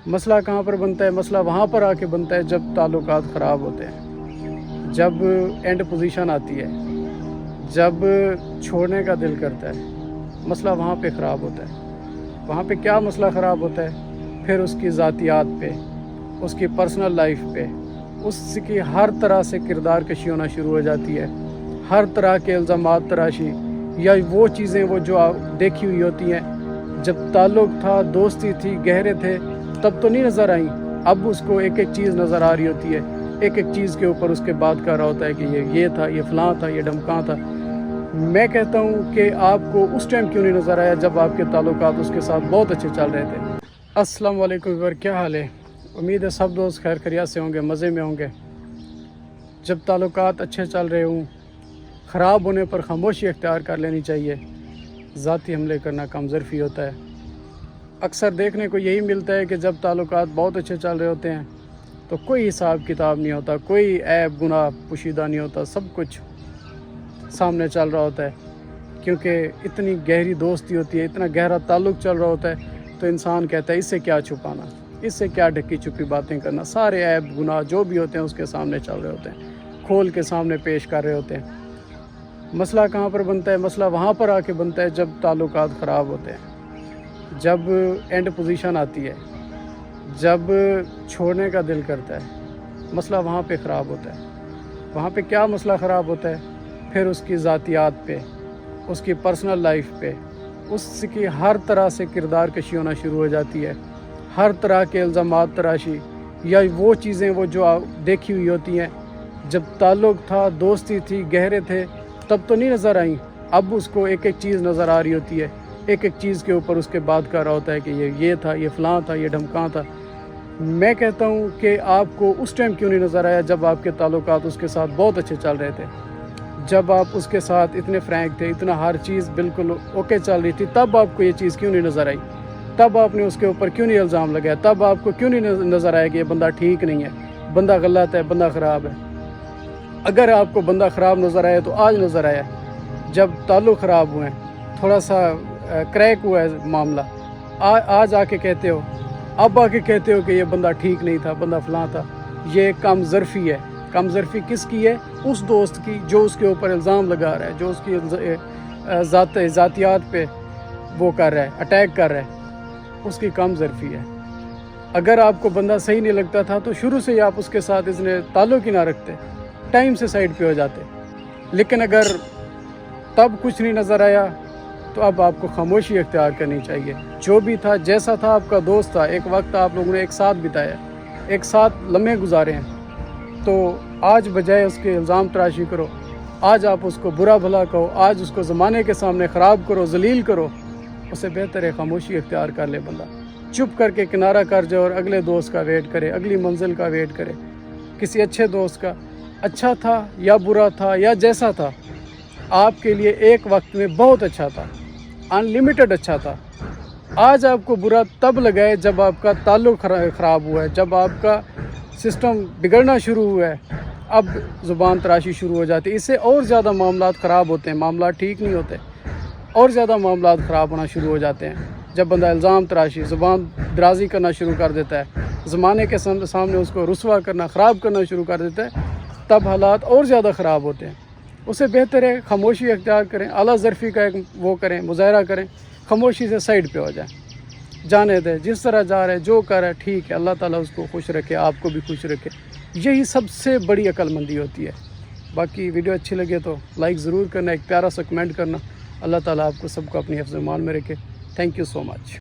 مسئلہ کہاں پر بنتا ہے؟ مسئلہ وہاں پر آ کے بنتا ہے جب تعلقات خراب ہوتے ہیں، جب اینڈ پوزیشن آتی ہے، جب چھوڑنے کا دل کرتا ہے، مسئلہ وہاں پہ خراب ہوتا ہے۔ وہاں پہ کیا مسئلہ خراب ہوتا ہے؟ پھر اس کی ذاتیات پہ، اس کی پرسنل لائف پہ، اس کی ہر طرح سے کردار کشی ہونا شروع ہو جاتی ہے، ہر طرح کے الزامات تراشی، یا وہ چیزیں وہ جو دیکھی ہوئی ہوتی ہیں، جب تعلق تھا، دوستی تھی، گہرے تھے، تب تو نہیں نظر آئیں، اب اس کو ایک ایک چیز نظر آ رہی ہوتی ہے، ایک ایک چیز کے اوپر اس کے بات کر رہا ہوتا ہے کہ یہ تھا، یہ فلاں تھا، یہ ڈھمکاں تھا۔ میں کہتا ہوں کہ آپ کو اس ٹائم کیوں نہیں نظر آیا جب آپ کے تعلقات اس کے ساتھ بہت اچھے چل رہے تھے۔ السلام علیکم ویور، کیا حال ہے؟ امید ہے سب دوست خیر خیریت سے ہوں گے، مزے میں ہوں گے۔ جب تعلقات اچھے چل رہے ہوں، خراب ہونے پر خاموشی اختیار کر لینی چاہیے۔ ذاتی حملے کرنا کم ظرفی ہوتا ہے۔ اکثر دیکھنے کو یہی ملتا ہے کہ جب تعلقات بہت اچھے چل رہے ہوتے ہیں تو کوئی حساب کتاب نہیں ہوتا، کوئی عیب گناہ پوشیدہ نہیں ہوتا، سب کچھ سامنے چل رہا ہوتا ہے، کیونکہ اتنی گہری دوستی ہوتی ہے، اتنا گہرا تعلق چل رہا ہوتا ہے، تو انسان کہتا ہے اس سے کیا چھپانا، اس سے کیا ڈھکی چھپی باتیں کرنا، سارے عیب گناہ جو بھی ہوتے ہیں اس کے سامنے چل رہے ہوتے ہیں، کھول کے سامنے پیش کر رہے ہوتے ہیں۔ مسئلہ کہاں پر بنتا ہے؟ مسئلہ وہاں پر آ کے بنتا ہے جب تعلقات خراب ہوتے ہیں، جب اینڈ پوزیشن آتی ہے، جب چھوڑنے کا دل کرتا ہے، مسئلہ وہاں پہ خراب ہوتا ہے۔ وہاں پہ کیا مسئلہ خراب ہوتا ہے؟ پھر اس کی ذاتیات پہ، اس کی پرسنل لائف پہ، اس کی ہر طرح سے کردار کشی ہونا شروع ہو جاتی ہے، ہر طرح کے الزامات تراشی، یا وہ چیزیں وہ جو دیکھی ہوئی ہوتی ہیں، جب تعلق تھا، دوستی تھی، گہرے تھے، تب تو نہیں نظر آئیں، اب اس کو ایک ایک چیز نظر آ رہی ہوتی ہے، ایک ایک چیز کے اوپر اس کے بات کر رہا ہوتا ہے کہ یہ تھا، یہ فلاں تھا، یہ ڈھمکاں تھا۔ میں کہتا ہوں کہ آپ کو اس ٹائم کیوں نہیں نظر آیا جب آپ کے تعلقات اس کے ساتھ بہت اچھے چل رہے تھے، جب آپ اس کے ساتھ اتنے فرینک تھے، اتنا ہر چیز بالکل اوکے چل رہی تھی، تب آپ کو یہ چیز کیوں نہیں نظر آئی؟ تب آپ نے اس کے اوپر کیوں نہیں الزام لگایا؟ تب آپ کو کیوں نہیں نظر آیا کہ یہ بندہ ٹھیک نہیں ہے، بندہ غلط ہے، بندہ خراب ہے؟ اگر آپ کو بندہ خراب نظر آیا تو آج نظر آیا، جب تعلق خراب ہوئے ہیں، تھوڑا سا کریک ہوا ہے معاملہ، آج آ کے کہتے ہو، اب آ کے کہتے ہو کہ یہ بندہ ٹھیک نہیں تھا، بندہ فلاں تھا۔ یہ کم ظرفی ہے۔ کم ظرفی کس کی ہے؟ اس دوست کی جو اس کے اوپر الزام لگا رہا ہے، جو اس کی ذاتیات پہ وہ کر رہا ہے، اٹیک کر رہا ہے، اس کی کم ظرفی ہے۔ اگر آپ کو بندہ صحیح نہیں لگتا تھا تو شروع سے ہی آپ اس کے ساتھ تعلق ہی نہ رکھتے، ٹائم سے سائڈ پہ ہو جاتے۔ لیکن اگر تب کچھ نہیں نظر آیا تو اب آپ کو خاموشی اختیار کرنی چاہیے۔ جو بھی تھا، جیسا تھا، آپ کا دوست تھا، ایک وقت آپ لوگوں نے ایک ساتھ بتایا، ایک ساتھ لمحے گزارے ہیں، تو آج بجائے اس کے الزام تراشی کرو، آج آپ اس کو برا بھلا کہو، آج اس کو زمانے کے سامنے خراب کرو، ذلیل کرو، اسے بہتر ہے خاموشی اختیار کر لے بندہ، چپ کر کے کنارہ کر جائے اور اگلے دوست کا ویٹ کرے، اگلی منزل کا ویٹ کرے، کسی اچھے دوست کا۔ اچھا تھا یا برا تھا یا جیسا تھا، آپ کے لیے ایک وقت میں بہت اچھا تھا، ان لمیٹڈ اچھا تھا۔ آج آپ کو برا تب لگا ہے جب آپ کا تعلق خراب ہوا ہے، جب آپ کا سسٹم بگڑنا شروع ہوا ہے، اب زبان تراشی شروع ہو جاتی ہے۔ اس سے اور زیادہ معاملات خراب ہوتے ہیں، معاملات ٹھیک نہیں ہوتے، اور زیادہ معاملات خراب ہونا شروع ہو جاتے ہیں جب بندہ الزام تراشی، زبان درازی کرنا شروع کر دیتا ہے، زمانے کے سامنے اس کو رسوا کرنا، خراب کرنا شروع کر دیتا ہے، تب حالات اور زیادہ خراب ہوتے ہیں۔ اسے بہتر ہے خاموشی اختیار کریں، اعلیٰ ظرفی کا ایک وہ کریں، مظاہرہ کریں، خاموشی سے سائڈ پہ ہو جائیں، جانے دیں، جس طرح جا رہے جو کر رہے ٹھیک ہے، اللہ تعالیٰ اس کو خوش رکھے، آپ کو بھی خوش رکھے۔ یہی سب سے بڑی عقل مندی ہوتی ہے۔ باقی ویڈیو اچھی لگے تو لائک ضرور کرنا، ایک پیارا سا کمنٹ کرنا۔ اللہ تعالیٰ آپ کو سب کو اپنی حفظ ایمان میں رکھے۔ Thank you so much.